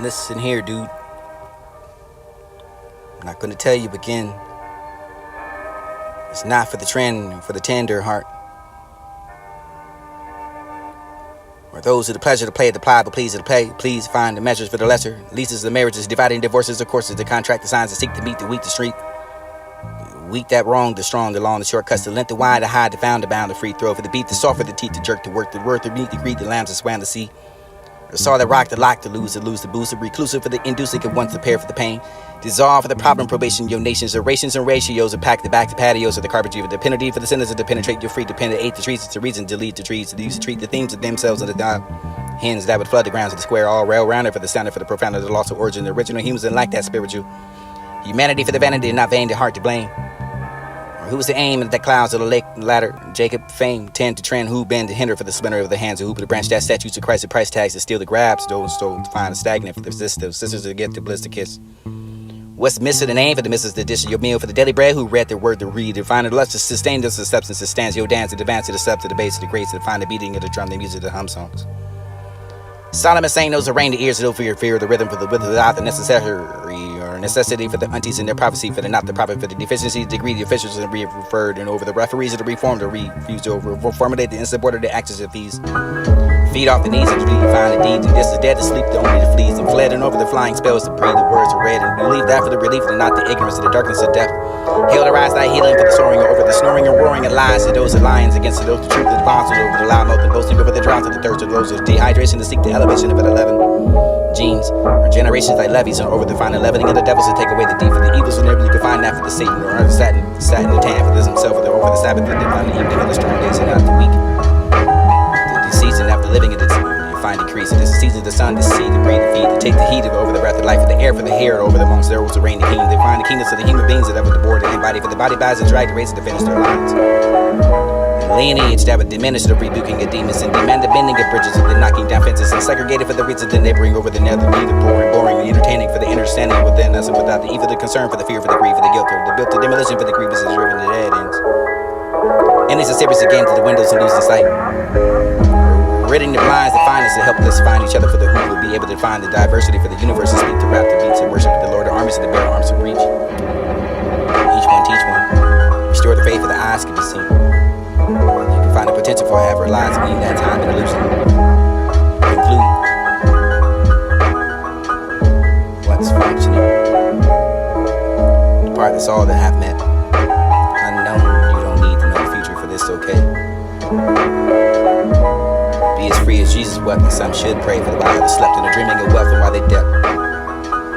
Listen here, dude. I'm not gonna tell you again. It's not for the trend, for the tender heart. Or those who the pleasure to play, the ply, but please to pay. Please find the measures for the lesser. Leases, the marriages, dividing divorces, the courses, the contract, the signs, the seek to meet, the weak, the street. Weak that wrong, the strong, the long, the shortcuts, the length, the wide, the high, the found, the bound, the free throw for the beat, the soft for the teeth, the jerk, the work, the worth, the meat, the greed, the lambs, the swam, the sea. The saw that rock, the lock, the lose, the boost, the reclusive for the inducing, and once the pair for the pain. Dissolve for the problem, probation, your nations, the rations and ratios, the pack, the back, the patios, of the carpentry, for the penalty for the sinners, to penetrate your free, to penetrate the trees, the reason, delete the trees, to use to treat the themes of themselves and the dog. Hens that would flood the grounds of the square, all rail rounder for the sounder, for the profound, the loss of origin, the original humans and like that spiritual. Humanity for the vanity, not vain, the heart to blame. Who was the aim of the clouds of the lake ladder? Jacob, fame, tend to trend, who bend to hinder for the splinter of the hands, who for the branch that statues of Christ, the price tags to steal the grabs, those to find the stagnant for the sisters to get the bliss to kiss. What's missing the name for the missus, the dish of your meal for the daily bread, who read the word to read, to find the lust to sustain this, the substance that stands your dance, to advance to the sub, to the bass, to the grace, to find the beating of the drum, the music, the hum songs. Solomon saying those arraign the ears to for your fear, the rhythm for the without the necessary or necessity for the aunties and their prophecy for the not the prophet for the deficiency, the degree, the officials and referred and over the referees of the reform, to refuse to formulate the insubordinate actions of these. Feed off the knees and find the deeds, and this is dead to sleep, the only the fleas, and fled and over the flying spells to breathe the words are read, and believe that for the relief and not the ignorance of the darkness of death. Hail the rise, thy healing for the soaring over the snoring and roaring and lies to those lions against those the truth of the apostles over the loud mouth and boasting over the drought of the thirst of those of dehydration to seek the elevation of the 11 genes or generations like levies and over the final leavening of the devils to take away the deep for the evils whenever you can find that for the Satan or satin the tan for this himself for the over the Sabbath the divine the evening of the strong days and not the weak. The season after living it, you find decrease. It is the season of the sun, to see, to breathe, to feed, to take the heat of over the breath of life, for the air, for the hair, over the amongst there was to reign the kingdom. They find the kingdoms of the human beings that ever the board and body, for the body buys and drag the race to finish their lines. And lineage that would diminish the rebuking of demons and demand the bending of bridges and the knocking down fences and segregated for the reasons that neighboring over the nether, neither boring, the entertaining for the understanding within us and without the evil, the concern for the fear, for the grief, for the guilt, the built to demolition for the grievous is driven to dead ends. And it's a series again to the windows and losing sight. Ridding the blinds to find us to help us find each other for the who will be able to find the diversity for the universe and speak to rap the beats and worship the Lord of armies and the bare arms of reach. Each one teach one. Restore the faith of the eyes can be seen. You can find the potential for however lies mean that time and illusion. Conclude what's functioning. The part that's all that have met. Unknown, you don't need to know the future for this, okay? Be as free as Jesus wept, and some should pray for the while they slept in the dreaming of wealth and while they dealt.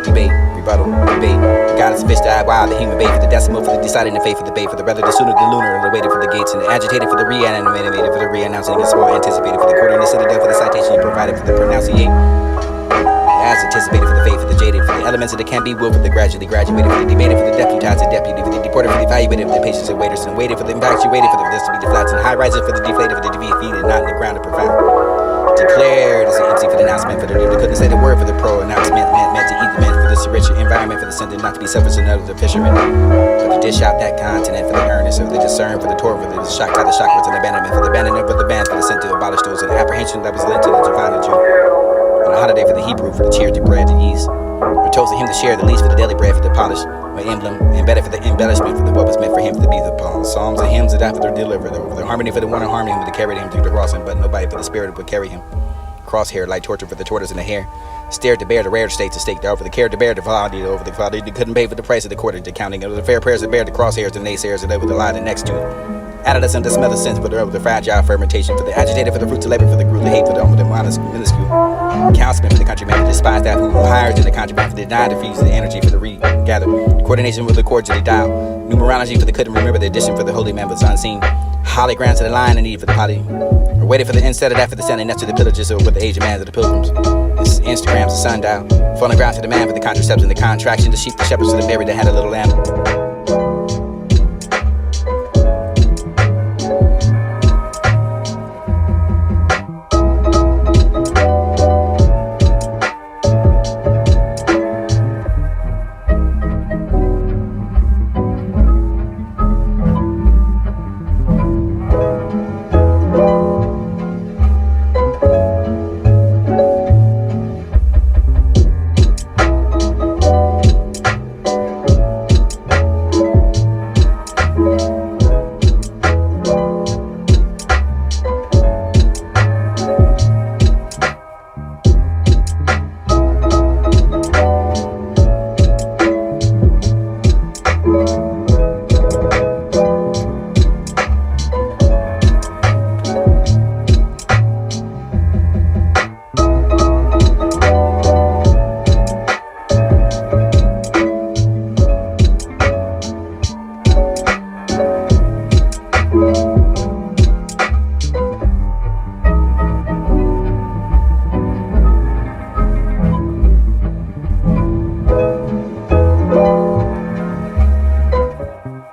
Debate, rebuttal, debate. God is the fish that wild, the human bait for the decimal, for the deciding the faith for the bait, for the rather the sooner the lunar, and the waited for the gates, and the agitated for the reanimated, for the re-announcing, and small anticipated for the quarter, and the citadel for the citation you provided for the pronunciate. As anticipated for the faith, for the jaded, for the elements of the can be will, for the gradually graduated, for the debated, for the deputized, the deputy, for the deported, for the evaluated, for the patients and waiters, and waited for the infatuated, for the this to be deflated, and high rising for the deflated, for the defeated, not in the ground of profound. Declared as an MC for the announcement, for the new, couldn't say the word for the pro announcement, meant to eat the men, for this richer environment, for the sender not to be selfish and of the fishermen, for the dish out that continent, for the earnest, for the discern, for the tour, for the shock, to the shock, for the abandonment, for the abandonment, for the band, for the sin to abolish those, and the apprehension that was led to the divine Jew. On a holiday for the Hebrew, for the cheer, the bread, the ease. Or chose to him to share the least for the daily bread, for the polish, or emblem, embedded for the embellishment, for the what was meant for him to be the psalms and hymns that after they're delivered, over the harmony for the one in harmony, who carried him through the crossing, but nobody for the spirit would carry him. Crosshair, like torture for the tortoise in the hair. Stared to bear the rare state to stake over the care to bear the quality over the quality. They couldn't pay for the price of the quarter, the counting of the fair prayers to bear the crosshairs, the naysayers, and over the lie the next to it. Adolescent, the smell of sense, for the fragile fermentation, for the agitated, for the fruits of labor, for the gruel, the hate, for the minuscule. Councilman for the countryman, the despised that who hires in the contraband, for the denied to fuse the energy, for the regather. Coordination with the chords of the dial. Numerology for the couldn't remember the addition, for the holy man was unseen. Holograms to the line and need for the potty. Or waited for the instead of that for the standing next to the pillages or with the age of man of the pilgrims. It's Instagrams, the sundial. Falling ground to the man for the contraception, the contraction, the sheep, the shepherds, to the Mary that had a little lamb.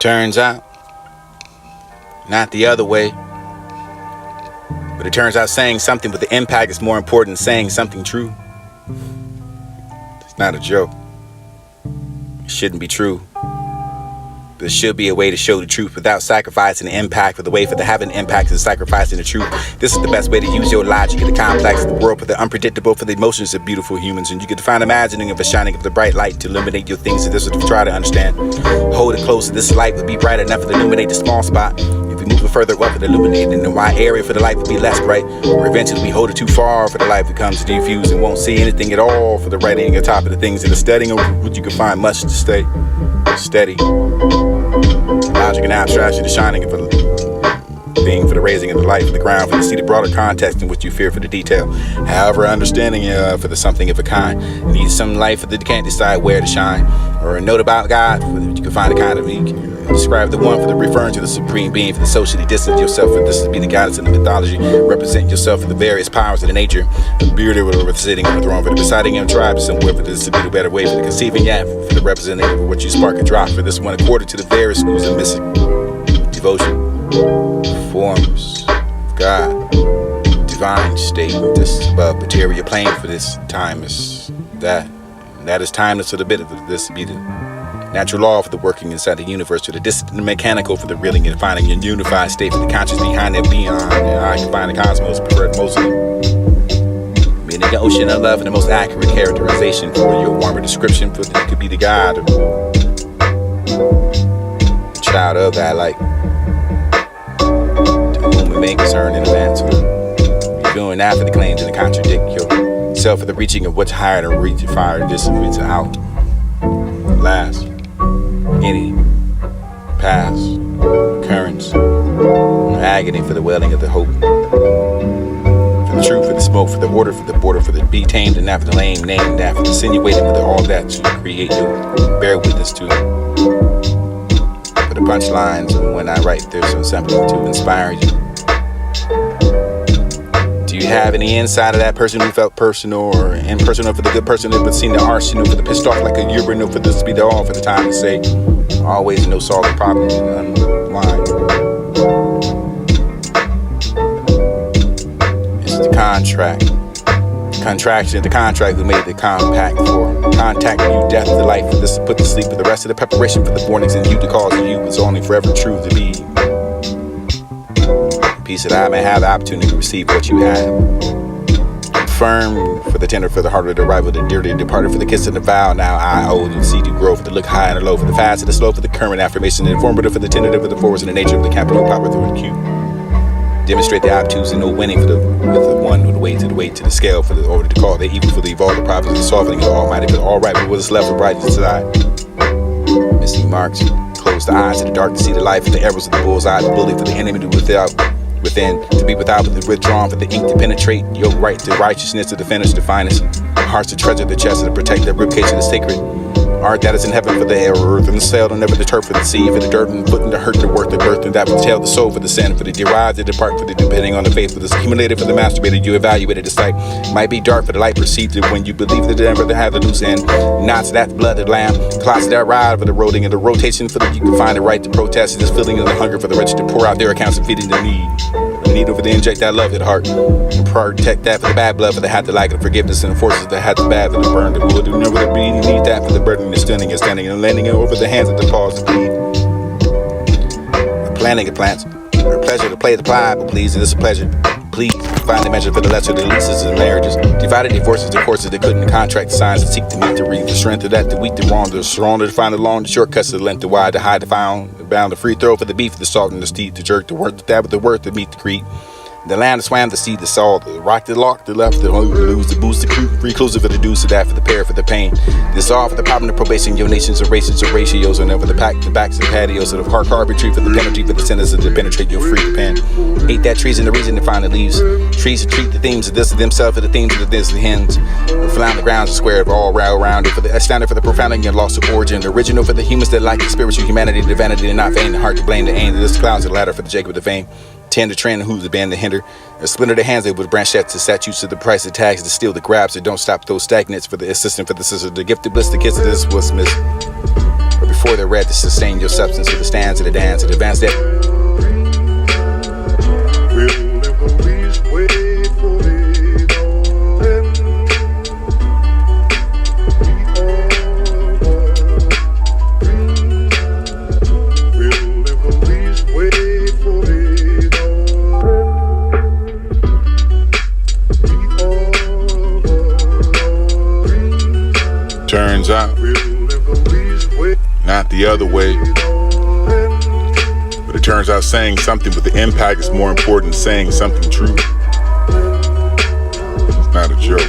Turns out, not the other way. But it turns out saying something with the impact is more important than saying something true. It's not a joke. It shouldn't be true. There should be a way to show the truth without sacrificing the impact, for the way for the having impact is sacrificing the truth. This is the best way to use your logic in the complex of the world, for the unpredictable, for the emotions of beautiful humans. And you get to find imagining of a shining of the bright light to illuminate your things. So this is what you try to understand. Hold it close, this light would be bright enough to illuminate the small spot. If we move it further up, it illuminate in the wide area for the light would be less bright. Or eventually we hold it too far for the light becomes diffused and won't see anything at all for the writing on top of the things that are studying what you can find much to stay steady. Logic and abstraction, the shining of a thing for the raising of the light, for the ground, for the see the broader context in which you fear for the detail. However, understanding for the something of a kind. You need some light for that you can't decide where to shine. Or a note about God, for that you can find a kind of you can describe the one for the referring to the supreme being, for the socially distance yourself, for this to be the guidance in the mythology. Represent yourself for the various powers of the nature. The bearded or sitting on the throne, for the deciding in tribe somewhere, for this to be the better way, for the conceiving for the representative of what you spark and drop, for this one according to the various schools of mystic devotion, forms of God, divine state, this above material plane, for this time is that. And that is timeless for the bit of this be the natural law for the working inside the universe, for the distant and mechanical, for the reeling and finding a unified state, for the conscious behind it beyond. And I can find the cosmos preferred mostly. Meaning the ocean of love and the most accurate characterization for your warmer description, for that could be the God, the child of that light, to whom it may concern in advance. You're doing that for the claims and the contradict yourself for the reaching of what's higher to reach the fire, dissipates out. Last, any past currents, agony for the wailing of the hope, for the truth, for the smoke, for the order, for the border, for the be tamed and not for the lame, named that, for the insinuating, for the all that to create you, bear witness to, for the punchlines, and when I write there's something to inspire you. Do you have any insight of that person who felt personal or impersonal, for the good person that but seen the arsenal, for the pissed off like a urinal, for this to be the all, for the time to say always no solving problems and unwind. It's the contract. Contraction, the contract who made the compact for contact you, death, the life, for this to put to sleep, for the rest of the preparation for the warnings in you, the cause of you is only forever true to be. Peace that I may have the opportunity to receive what you have. Firm for the tender, for the heart of the rival, the dearly departed, for the kiss and the vow. Now I owe the see you grow, for the look high and the low, for the fast and the slow, for the current affirmation, the informative, for the tentative, for the forwards and the nature of the capital power through the cue. Demonstrate the obtuse and no winning, for the with the one with the weight to the scale, for the order to call the evil, for the evolve the prophets, the softening of the almighty, for the all right, but what is left of right side. Missing marks, close the eyes to the dark to see the life, for the arrows of the bull's eye, the bully, for the enemy to within, to be without, but withdrawn, for the ink to penetrate your right to righteousness, to the finish, the finest hearts to treasure, the chest to protect, the ribcage of the sacred art that is in heaven, for the air, earth, and the sail, and never the turf, for the sea, for the dirt, and the foot, and the hurt, the worth, the birth, and that for the tail, the soul, for the sin, for the derived, the depart, for the depending on the faith, for the accumulated, for the masturbated, you evaluated the sight, might be dark, for the light perceived it when you believe that never to have the loose end, knots that blood, the lamb, clots that ride, for the roading and the rotation, for the you can find the right to protest, and this feeling of the hunger for the rich to pour out their accounts and feeding their need. The need over to inject that love to the heart and protect that for the bad blood, for the had the like of forgiveness and the forces that had the bad for the burn, the wood, who never the beating, need that for the burden, the standing and landing it over the hands of the paws to bleed. The planting of plants, a pleasure to play the pliable, please, it is a pleasure. Please find the measure for the lesser, the leases and marriages. Divided divorces, the courses that couldn't contract the signs that seek to meet the read, the strength of that, the weak, the wrong, the stronger to find the long, the shortcuts, the length, the wide, the high, the found, the bound, the free throw for the beef, the salt and the steep, the jerk, the worth, the dab, the worth, the meat, the creek. The land, the swam, the seed, the salt, the rock, the lock, the left, the lose, the boost, the reclusive for the deuce, the that for the pair, for the pain. This all for the problem, the probation, your nations, the races, the ratios, and over the pack, the backs, and patios, of the hard carpentry for the penalty, for the sentence to penetrate your free pen. Hate that trees and the reason to find the leaves. Trees to treat the themes of this of themselves, for the themes of this, the hens. Fly on the grounds, the square of all round, for the standard for the profounding and loss of origin. The original for the humans that like the spiritual humanity, the vanity, and not vain, the heart to blame, the aim, the clouds, the ladder for the Jacob, the fame. Tend to trend who's the band, the hinder. A splinter the hands able to branch that to statutes to the price of tags, to steal the grabs, that don't stop those stagnates for the assistant, for the sister, the gifted bliss, the kiss of this was missed. before they're read to sustain your substance with the stands of the dance and advance that. Turns out, not the other way. But it turns out saying something with the impact is more important than saying something true. It's not a joke.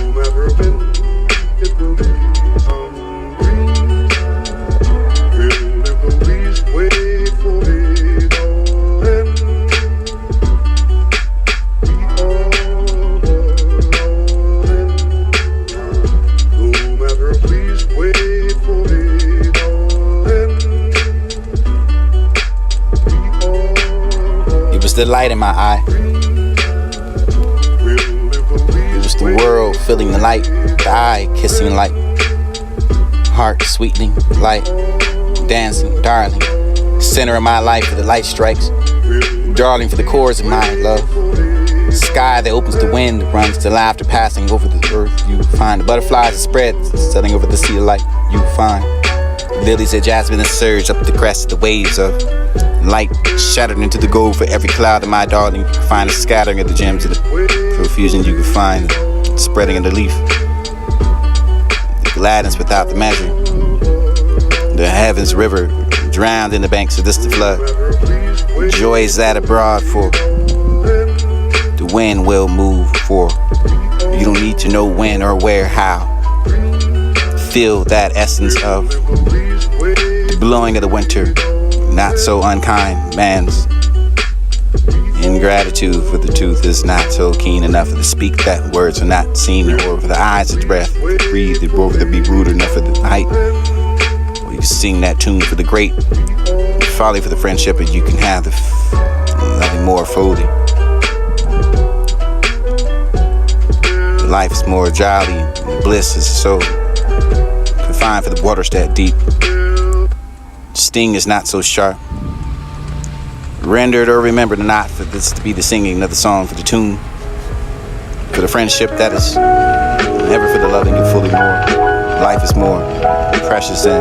The light in my eye. It was the world feeling the light, the eye kissing light, heart sweetening light, dancing, darling, center of my life where the light strikes, darling for the chords of my love, sky that opens the wind, runs to laughter passing over the earth. You find the butterflies that spread, setting over the sea of light. You find lilies of jasmine that surge up the crest of the waves of light shattered into the gold for every cloud of my darling. You can find the scattering of the gems of the profusion. You can find the spreading of the leaf, the gladness without the measure, the heavens river drowned in the banks of this the flood. Joy is that abroad, for the wind will move, for you don't need to know when or where, how. Feel that essence of the blowing of the winter, not so unkind man's ingratitude, for the tooth is not so keen enough to speak that words are not seen, or for the eyes of breath to breathe, or for the be rude enough for the night, or you sing that tune for the great folly for the friendship, and you can have the loving more folding. Life is more jolly, and bliss is so confined for the waters that deep. Sting is not so sharp. Rendered or remembered not for this to be the singing of the song, for the tune, for the friendship that is never for the loving you fully more. Life is more precious than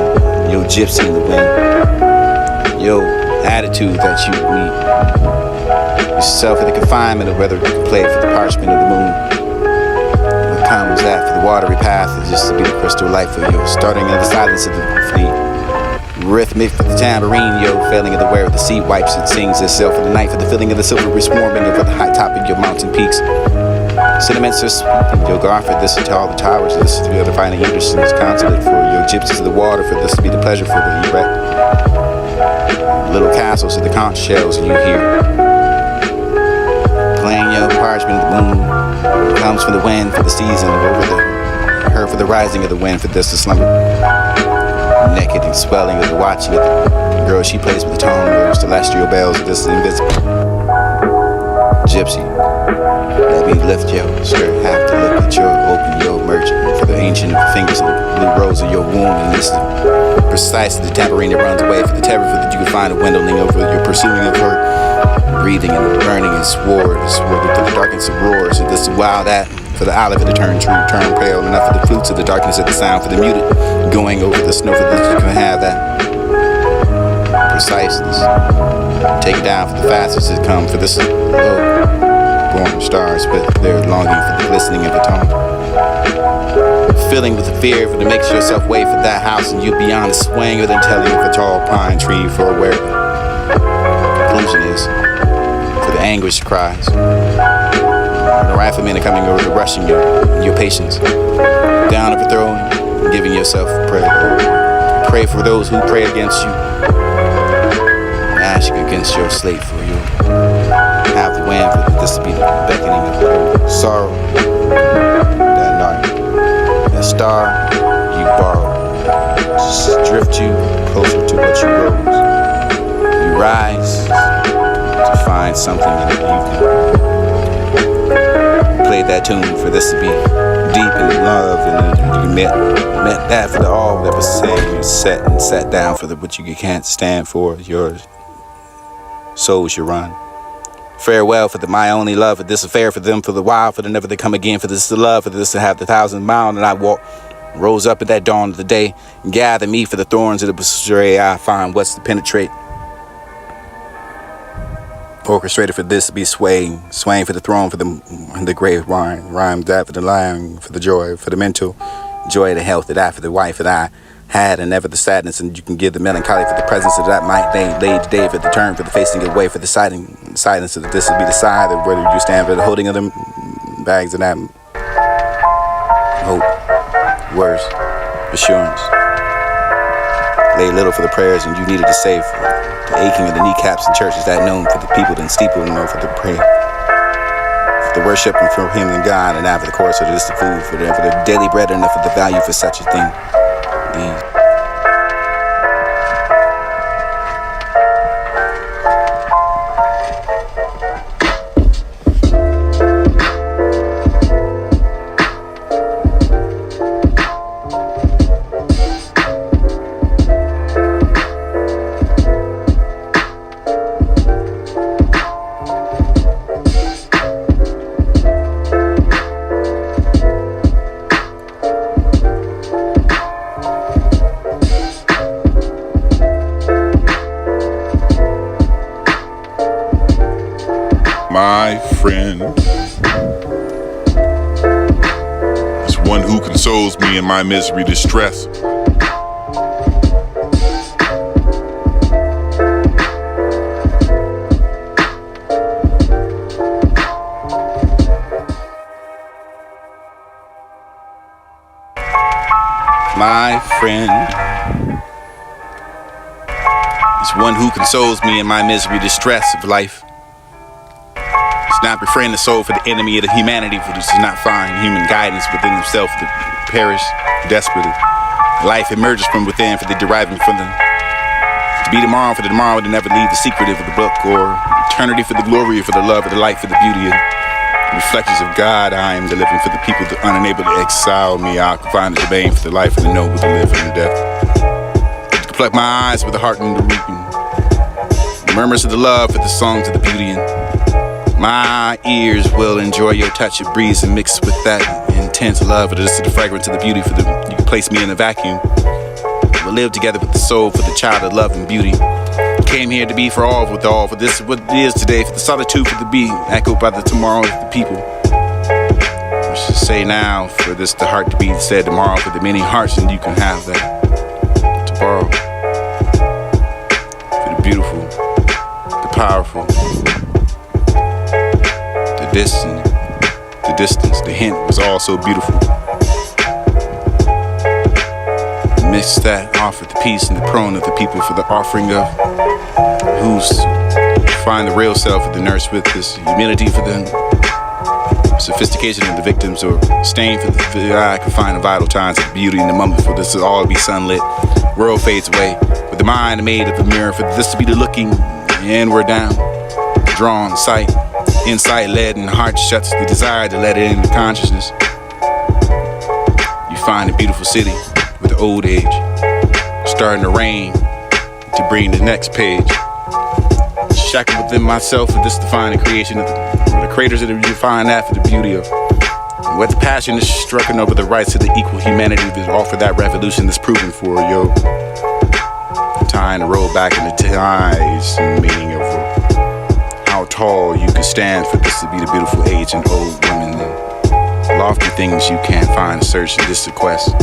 your gypsy in the wind, your attitude that you meet yourself in the confinement of weather you can play for the parchment of the moon. What comes that for the watery path is just to be the crystal light for you, starting in the silence of the fleet. Rhythmic for the tambourine, yo, failing of the wear of the sea wipes, it sings itself for the night, for the feeling of the silvery swarming over the high top of your mountain peaks. Sentiments are sweeping, yo, Garford, this to all the towers, this to be able to find the Anderson's consulate for your gypsies of the water, for this to be the pleasure for the erect little castles of the conch shells you hear. Playing your parchment of the moon, comes from the wind for the season, over the her for the rising of the wind, for this to slumber. Naked and swelling of the watching of the girl she plays with the tone of celestial bells, this is invisible. Gypsy, let me lift your skirt, have to look at your open your merchant, for the ancient fingers of the blue rose of your womb, and this is precisely the tambourine that runs away, for the terror for that you can find a windowing over your pursuing of her, breathing and burning and sword into the darkness of roars, and this is wild that for the olive to turn true, turn pale, enough for the flutes of the darkness of the sound, for the muted going over the snow, for that you can have that preciseness. Take it down for the fastest it come, for this born stars, but they're longing for the glistening of a tongue. Filling with the fear for to make yourself way for that house, and you beyond the swing of the telling of a tall pine tree, for where the conclusion is, for the anguish cries. The riflemen are coming over to rushing your patience down overthrowing, giving yourself prayer. Pray for those who pray against you, ask against your slate for you. Have the wind for this to be the beckoning of the sorrow. That night, that star you borrow, just drift you closer to what you rose. You rise to find something in the evening. Play that tune for this to be deep in love, and you met that for the all that was said. You sat down for the what you can't stand for. Your souls you run. Farewell for my only love, for this affair, for them, for the while, for the never to come again, for this to love, for this to have the 1,000 mile, and I walk. Rose up at that dawn of the day, and gather me for the thorns of the stray. I find what's to penetrate. Orchestrated for this to be swaying for the throne, for the grave wine, rhyme that for the lion, for the joy, for the mental joy, the health that I, for the wife that I had, and never the sadness, and you can give the melancholy for the presence of that might laid today, for the turn, for the facing it away, for the silence of this will be the side of where you stand, for the holding of them bags of that hope, words, assurance. Lay little for the prayers, and you needed to save the aching of the kneecaps and churches that known for the people and steeple and know for the prayer, for the worship and for him and God, and after the course of this the food for the daily bread and for the value for such a thing. These. My friend is one who consoles me in my misery, distress. My friend is one who consoles me in my misery, distress of life. Does not refrain the soul for the enemy of the humanity, for does not find human guidance within himself to perish desperately. Life emerges from within for the deriving from them. To be tomorrow for the tomorrow to never leave the secretive of the book, or eternity for the glory, for the love, for the light, for the beauty of reflections of God. I am the living for the people that unable to exile me. I'll find the domain for the life and the noble to live and the death. To pluck my eyes with the heart and the reaping. The murmurs of the love for the songs of the beauty, and my ears will enjoy your touch of breeze and mix with that intense love. It is the fragrance of the beauty for the you can place me in a vacuum. We'll live together with the soul for the child of love and beauty. Came here to be for all with all, for this is what it is today, for the solitude for the be, echoed by the tomorrow of the people. I should say now, for this the heart to be said tomorrow, for the many hearts, and you can have that to borrow. For the beautiful, the powerful, the distance, the hint was all so beautiful. Mix that offered the peace and the prone of the people for the offering of who's find the real self of the nurse with this humility for the sophistication of the victims, or stain for the eye can find the vital times of beauty in the moment for this to all be sunlit. World fades away with the mind made of the mirror for this to be the looking inward down, drawn sight, insight led, and the heart shuts the desire to let it into consciousness. You find a beautiful city with the old age starting to rain to bring the next page. Shackled within myself for this to find the creation of the creators that you find that for the beauty of what the passion is stricken over the rights of the equal humanity that offer that revolution that's proven for yo. Tying the road back in the ties and meaning of how tall you can stand for this to be the beautiful age and old women and lofty things you can't find, search in this quest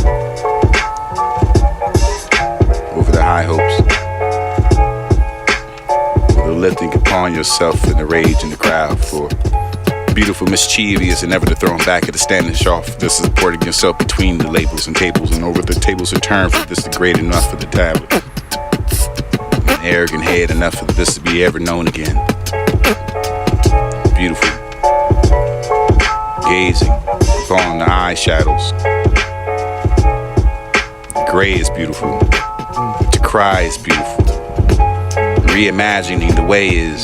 over the high hopes, over the lifting upon yourself in the rage in the crowd for beautiful, mischievous, and never to throw them back at the standing off. This is supporting yourself between the labels and tables, and over the tables are turned for this to great enough for the tablet. An arrogant head enough for this to be ever known again. Beautiful. Gazing upon the eye shadows. The gray is beautiful. To cry is beautiful. Reimagining the way is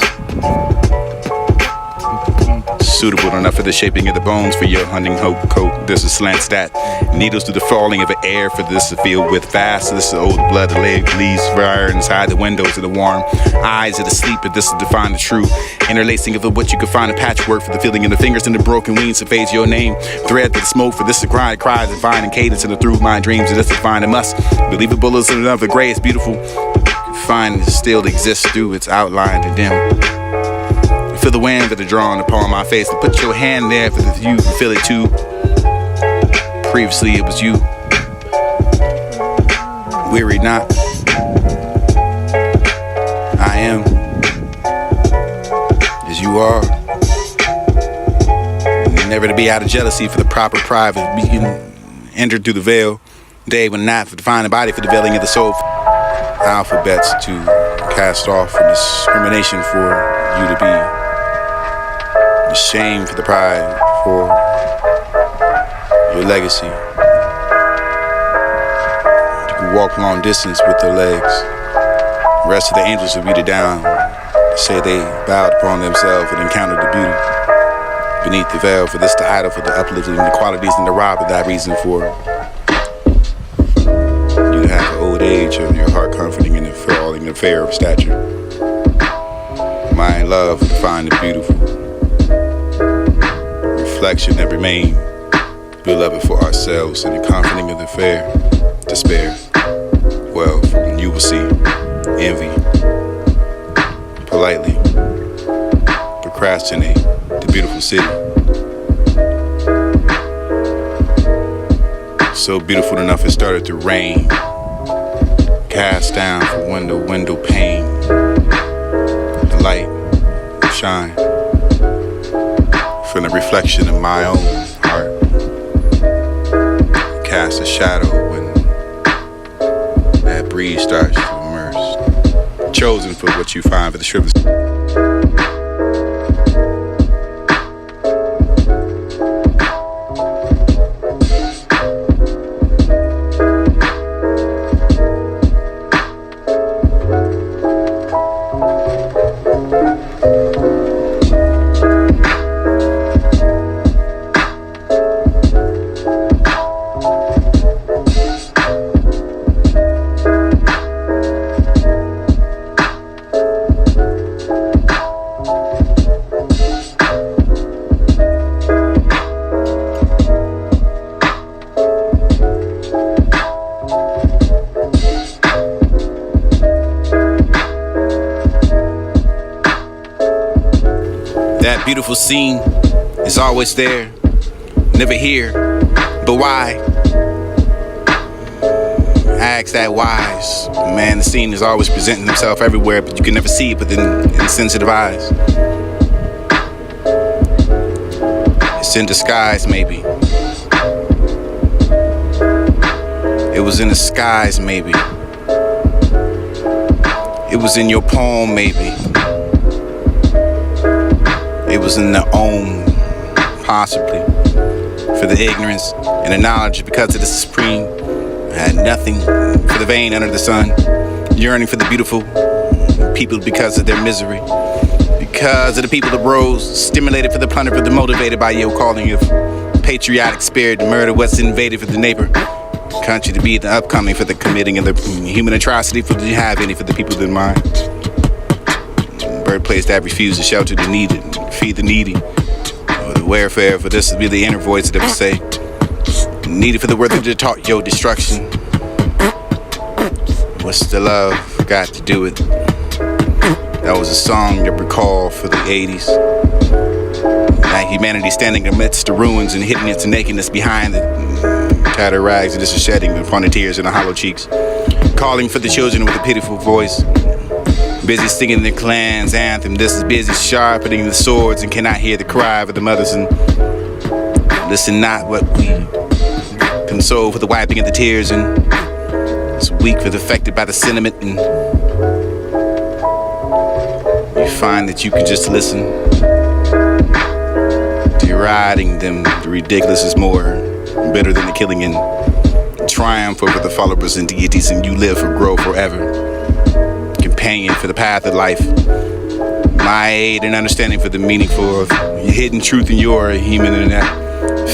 suitable enough for the shaping of the bones for your hunting hope coat. This is slant stat. Needles through the falling of the air for this to feel with fast. This is old blood, the leg leaves fire inside the windows of the warm eyes of the sleep. But this is define the true interlacing of the what you can find a patchwork for the feeling of the fingers and the broken wings to fade your name. Thread the smoke for this to cry, cries and find and cadence and through my dreams. And this to find a must. Believable is another gray, it's beautiful. Find it still exists through its outline and dim. Feel the wind that are drawn upon my face. And put your hand there for the you can feel it too. Previously it was you. Weary not. I am as you are. Never to be out of jealousy for the proper private being entered through the veil. Day when not for define the body for the veiling of the soul. Alphabets to cast off and discrimination for you to be. The shame for the pride for your legacy. You can walk long distance with their legs. The rest of the angels will beat it down. Say they bowed upon themselves and encountered the beauty beneath the veil. For this the idol for the uplifting the qualities and the rob of that reason for you to have the old age of your heart comforting in the falling affair of stature. My love to find the beautiful reflection that remain beloved for ourselves in the comforting of the fair despair. Well, from you will see envy politely procrastinate the beautiful city. So beautiful enough it started to rain. Cast down from window pane. The light shine from the reflection of my own heart. Cast a shadow when that breeze starts to immerse. Chosen for what you find for the shriveled. Beautiful scene is always there, never here, but why? Ask that wise man. The scene is always presenting himself everywhere, but you can never see it within insensitive eyes. It's in disguise, maybe. It was in the skies, maybe. It was in your poem, maybe. It was in the possibly, for the ignorance and the knowledge because of the supreme. I had nothing for the vain under the sun, yearning for the beautiful people because of their misery, because of the people that rose, stimulated for the plunder, for the motivated by your calling of patriotic spirit to murder what's invaded for the neighbor country, to be the upcoming for the committing of the human atrocity, for you have any for the people in mind. Birthplace that refuse to shelter the needed, feed the needy, or the welfare, for this to be the inner voice that would say, needed for the worthy to taught your destruction. What's the love got to do with it? That was a song you recall for the 80s. That humanity standing amidst the ruins and hiding its nakedness behind the tattered rags, and this is shedding upon the tears in the hollow cheeks, calling for the children with a pitiful voice. Busy singing the clan's anthem. This is busy sharpening the swords and cannot hear the cry of the mothers. And listen not what we console for the wiping of the tears. And it's weak for the affected by the sentiment. And you find that you can just listen. Deriding them, the ridiculous is more bitter than the killing and triumph over the followers and deities. And you live or grow forever. Companion for the path of life, my aid and understanding for the meaningful of hidden truth in your human and that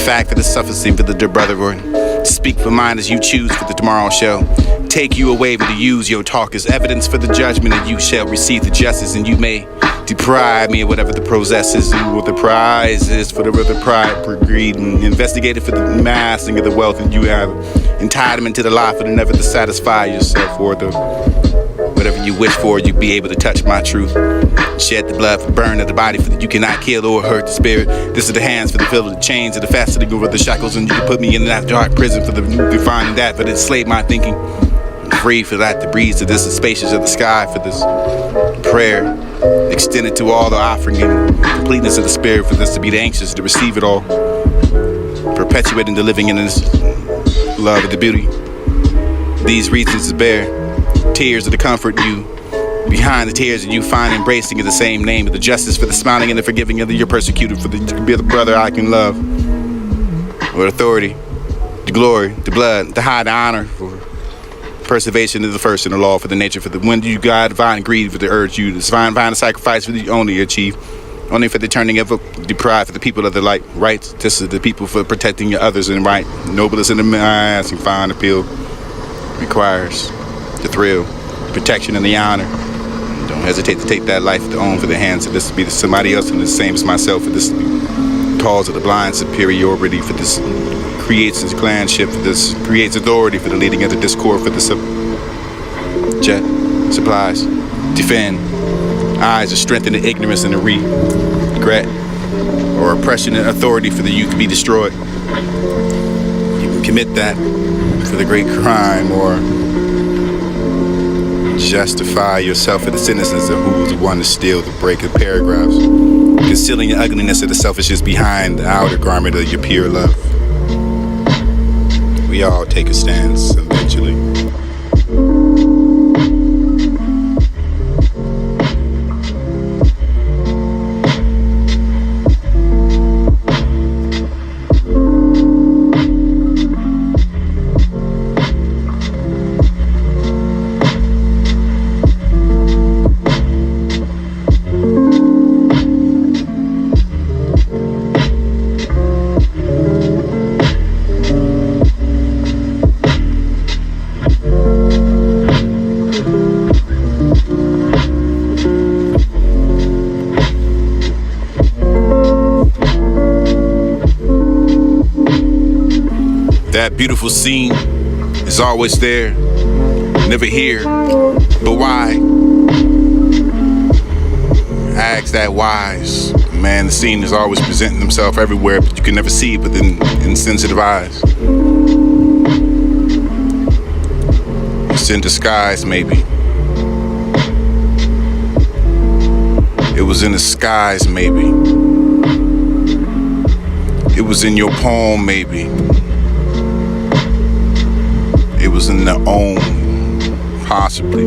fact that is sufficing for the dear brother, or speak for mine as you choose for the tomorrow shall take you away, but to use your talk as evidence for the judgment, and you shall receive the justice, and you may deprive me of whatever the process is and what the prize is for the other pride for greed, and investigate it for the massing of the wealth, and you have entitlement to the life and never to satisfy yourself or the whatever you wish for, you be able to touch my truth. Shed the blood for burn of the body, for that you cannot kill or hurt the spirit. This is the hands for the fill of the chains of the fastening over the shackles, and you can put me in that dark prison for the defining that, but it enslaved my thinking. I'm free for that the breeze of this, the spacious of the sky for this prayer extended to all the offering and completeness of the spirit for this to be the anxious to receive it all, perpetuating the living in this love of the beauty. These reasons to bear tears of the comfort you behind the tears that you find embracing of the same name of the justice for the smiling and the forgiving of your persecuted for the to be the brother I can love, or authority, the glory, the blood, the high, the honor for preservation of the first in the law for the nature for the when you God divine greed for the urge you the divine sacrifice for the only achieve only for the turning of a deprived for the people of the light rights. This is the people for protecting your others and right noblest in the mass and fine appeal requires the thrill, the protection, and the honor. Don't hesitate to take that life to own for the hands of this to be the somebody else and the same as myself for this cause of the blind superiority for this creates this clanship for this creates authority for the leading of the discord for the jet supplies defend eyes of strength and the ignorance and the regret or oppression and authority for the youth to be destroyed. You can commit that for the great crime or justify yourself for the innocence of who is the one to steal the break of paragraphs, concealing the ugliness of the selfishness behind the outer garment of your pure love. We all take a stance eventually. That beautiful scene is always there, never here, but why? Ask that wise man. The scene is always presenting himself everywhere, but you can never see it within insensitive eyes. It's in disguise, maybe. It was in the skies, maybe. It was in your poem, maybe. It was in the own, possibly,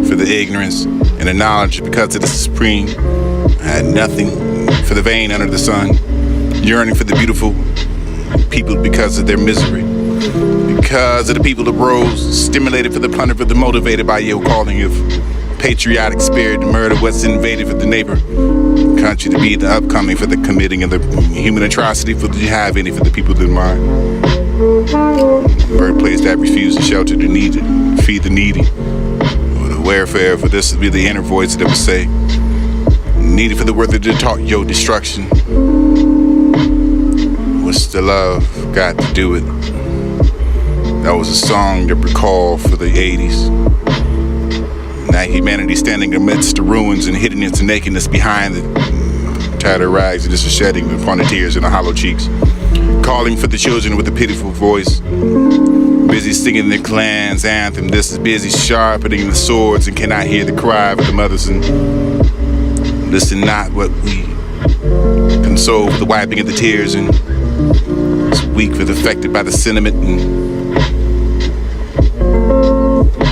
for the ignorance and the knowledge because of the supreme. I had nothing for the vain under the sun, yearning for the beautiful people because of their misery, because of the people that rose, stimulated for the plunder, for the motivated by your calling of patriotic spirit to murder what's invaded for the neighbor country to be the upcoming for the committing of the human atrocity for the you have any for the people that mind. Birthplace that refuse to shelter the needed, feed the needy, or the welfare for this to be the inner voice that would say, needed for the worthy to talk your destruction. What's the love got to do with it? That was a song that recalled for the 80s. Now humanity standing amidst the ruins and hidden its nakedness behind the tattered rags and just shedding upon the tears in the hollow cheeks. Calling for the children with a pitiful voice, busy singing their clan's anthem. This is busy sharpening the swords and cannot hear the cry of the mothers. And listen not what we console for the wiping of the tears, and it's weak for the affected by the sentiment. And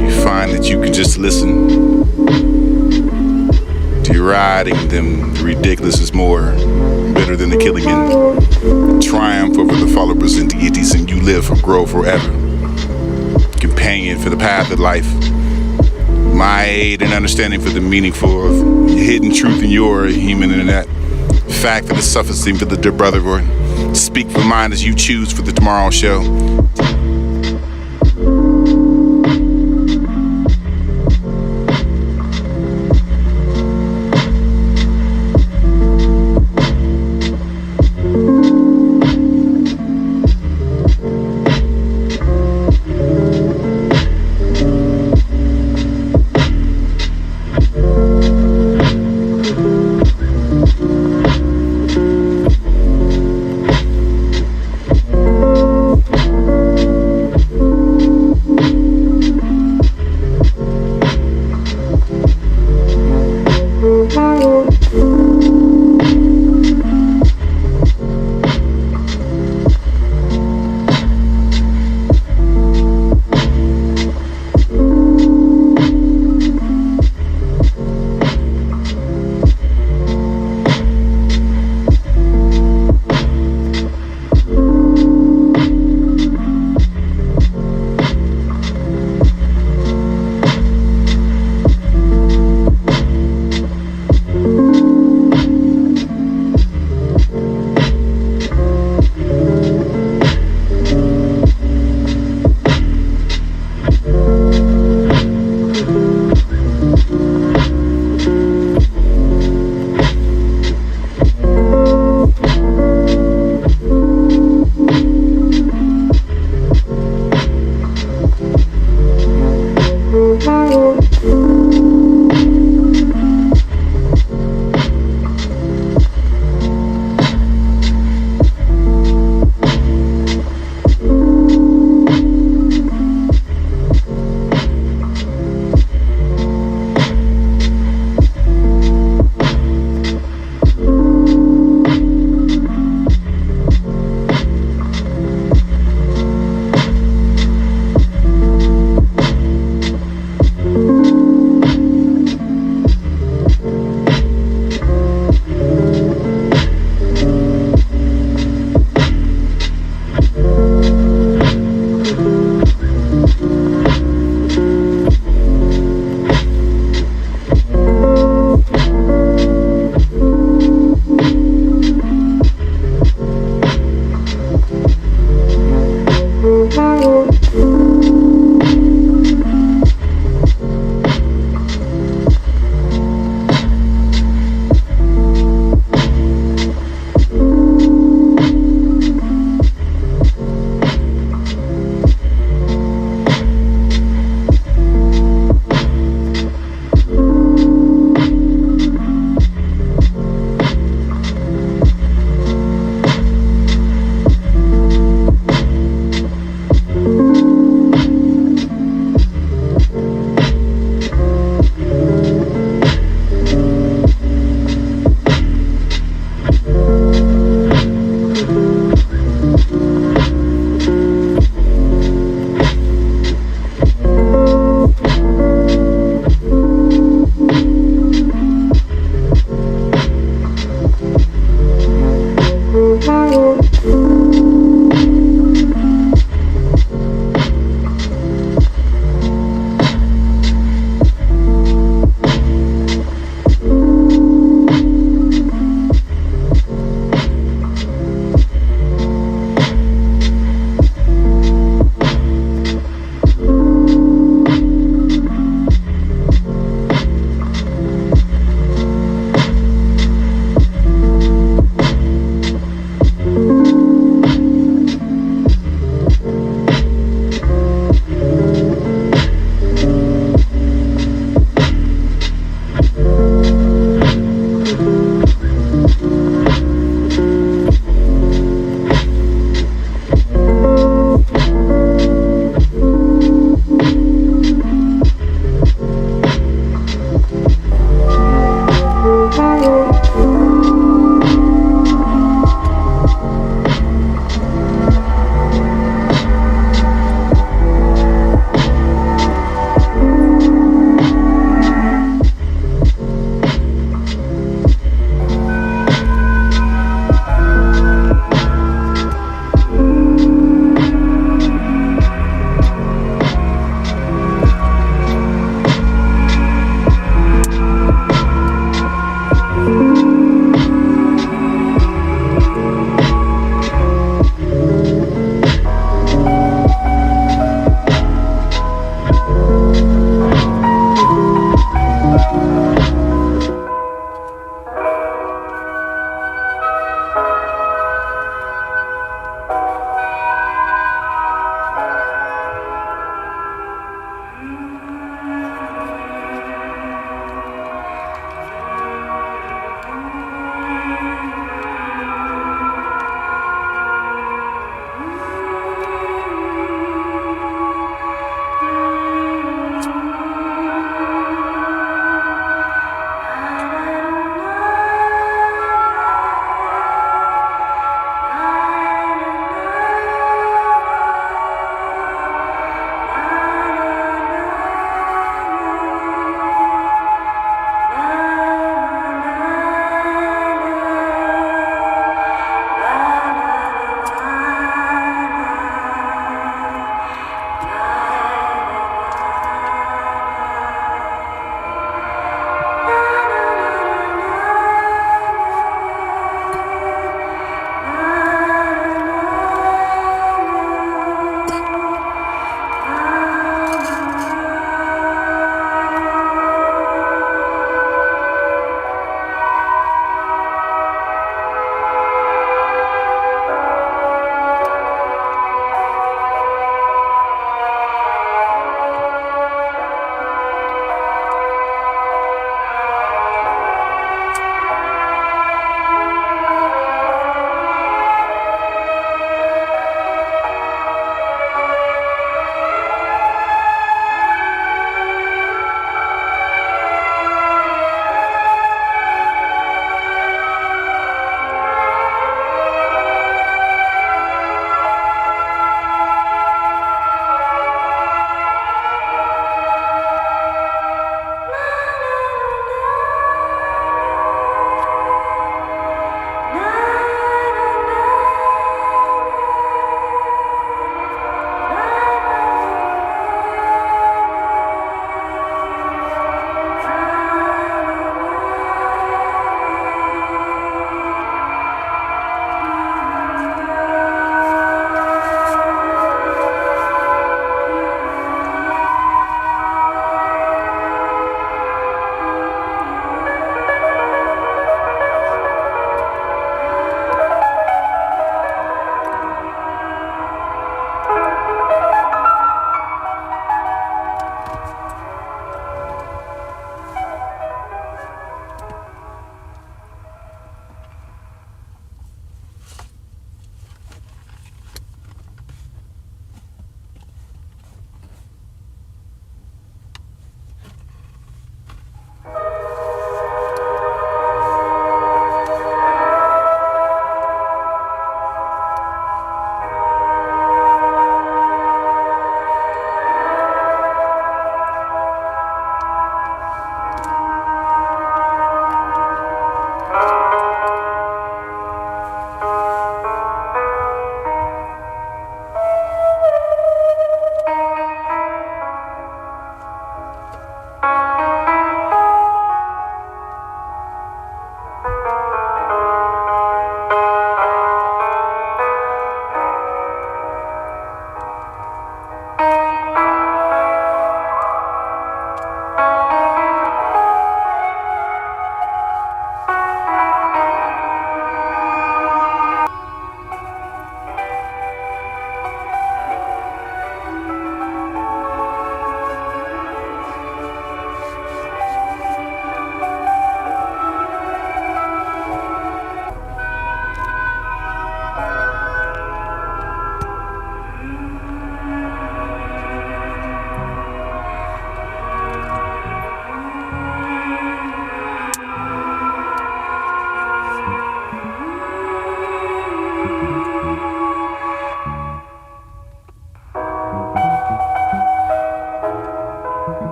you find that you can just listen to riding them. The ridiculous is more bitter than the killing and triumph over the followers and deities, and you live or grow forever. Companion for the path of life, my aid and understanding for the meaningful of hidden truth in your human internet. Fact that is sufficing for the dear brother, or speak for mine as you choose for the tomorrow show.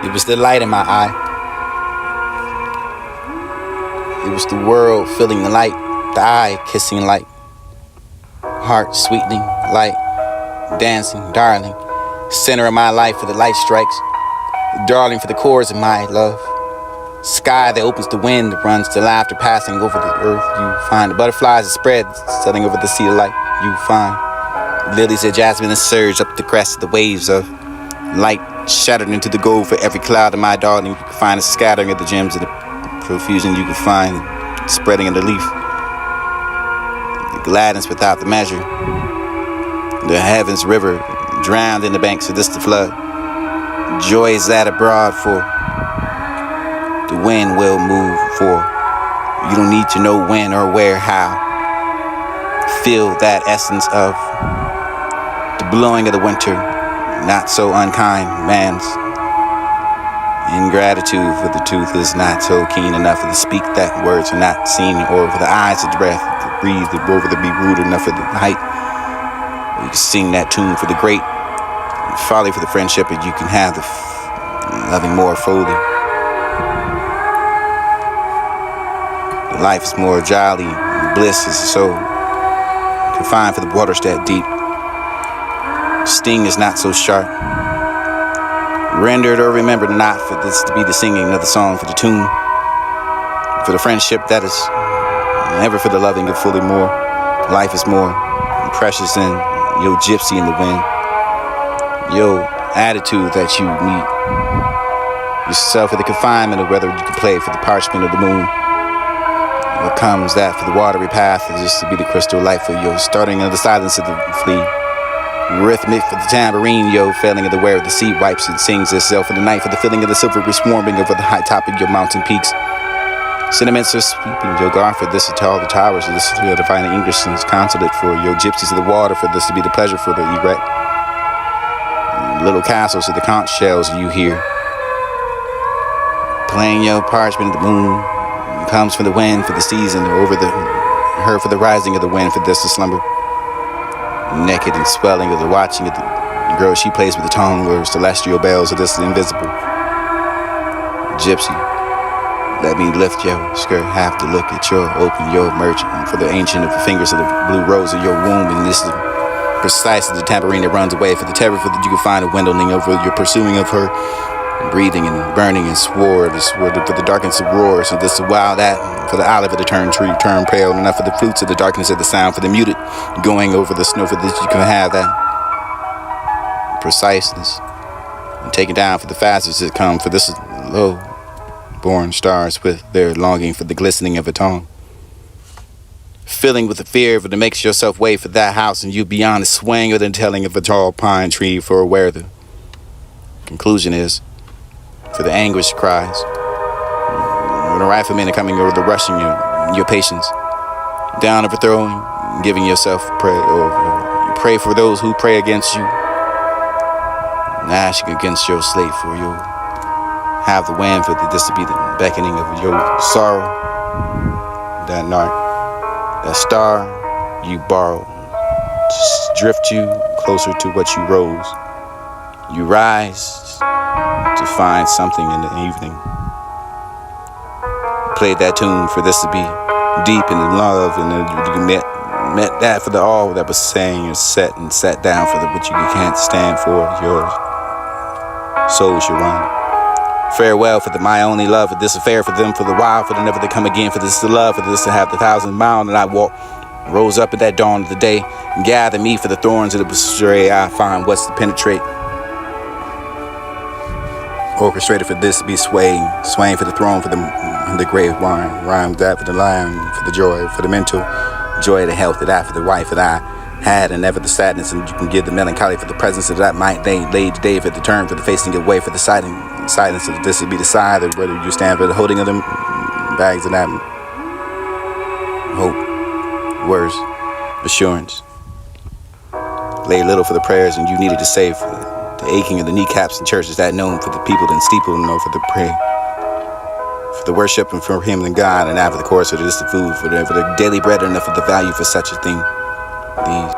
It was the light in my eye. It was the world feeling the light, the eye kissing light, heart sweetening light, dancing, darling, center of my life for the light strikes, darling for the chords of my love. Sky that opens the wind that runs to laughter passing over the earth. You find the butterflies that spread, setting over the sea of light. You find lilies of jasmine that surge up the crest of the waves of light, shattered into the gold for every cloud of my darling. You can find a scattering of the gems of the profusion. You can find spreading of the leaf, the gladness without the measure. The heavens river drowned in the banks of this the flood. Joy is that abroad for the wind will move for. You don't need to know when or where, how. Feel that essence of the blowing of the winter, not so unkind man's ingratitude for the tooth is not so keen enough to speak that words are not seen, or for the eyes of the breath to breathe, the over to be rude enough for the height. You can sing that tune for the great folly for the friendship, and you can have the loving more folded. Life is more jolly, bliss is so confined for the waters that deep. Sting is not so sharp. Rendered or remembered not for this to be the singing of the song, for the tune, for the friendship that is never for the loving of fully more. Life is more precious than your gypsy in the wind. Your attitude that you meet yourself for the confinement of whether you can play for the parchment of the moon. What comes that for the watery path is just to be the crystal light for your starting of the silence of the flea. Rhythmic for the tambourine, yo, failing of the wear of the sea wipes and sings itself for the night for the feeling of the silvery swarming over the high top of your mountain peaks. Sentiments are sweeping your guard for this to all the towers, for this to be the divine English and consulate for your gypsies of the water, for this to be the pleasure for the erect little castles of the conch shells you hear. Playing your parchment of the moon. Comes from the wind for the season, over the her for the rising of the wind for this to slumber. Naked and swelling of the watching of the girl she plays with the tongue where celestial bells of this invisible. Gypsy, let me lift your skirt, have to look at your open your merchant for the ancient of the fingers of the blue rose of your womb, and this is precisely the tambourine that runs away for the terror for that you can find a windowing over your pursuing of her. Breathing and burning and swore for the darkness of roars, and this while that for the olive of the turn tree turn pale enough for the fruits of the darkness of the sound for the muted going over the snow for this you can have that preciseness and taken down for the fastest that come for this low born stars with their longing for the glistening of a tongue, filling with the fear of it makes yourself wait for that house and you beyond the swing of the telling of a tall pine tree for where the conclusion is. For the anguish cries, when the riflemen are coming over the rushing your patience, down overthrowing, giving yourself pray, or you pray for those who pray against you, gnashing against your slate for you have the wind for this to be the beckoning of your sorrow, that night, that star you borrow, to drift you closer to what you rose, you rise to find something in the evening. Played that tune for this to be deep in the love, and you met that for the all that was saying and sat down for the what you can't stand for. Your soul should run. Farewell for the my only love, for this affair for them for the while, for the never to come again, for this to love, for this to have the 1,000 miles, and I walk. Rose up at that dawn of the day, and gather me for the thorns of the stray. I find what's to penetrate. Orchestrated for this to be swaying for the throne, for the grave wine, rhymes that for the lion, for the joy, for the mental joy, the health that I, for the wife that I had, and never the sadness, and you can give the melancholy for the presence of that might lay today for the turn, for the facing away, for the silence of this would be the side, or whether you stand for the holding of them bags of that hope, words, assurance. Lay little for the prayers, and you needed to say for the aching of the kneecaps and churches that known for the people and steeple know for the prayer, for the worship and for him and God, and after the course of this the food for the daily bread enough of the value for such a thing. These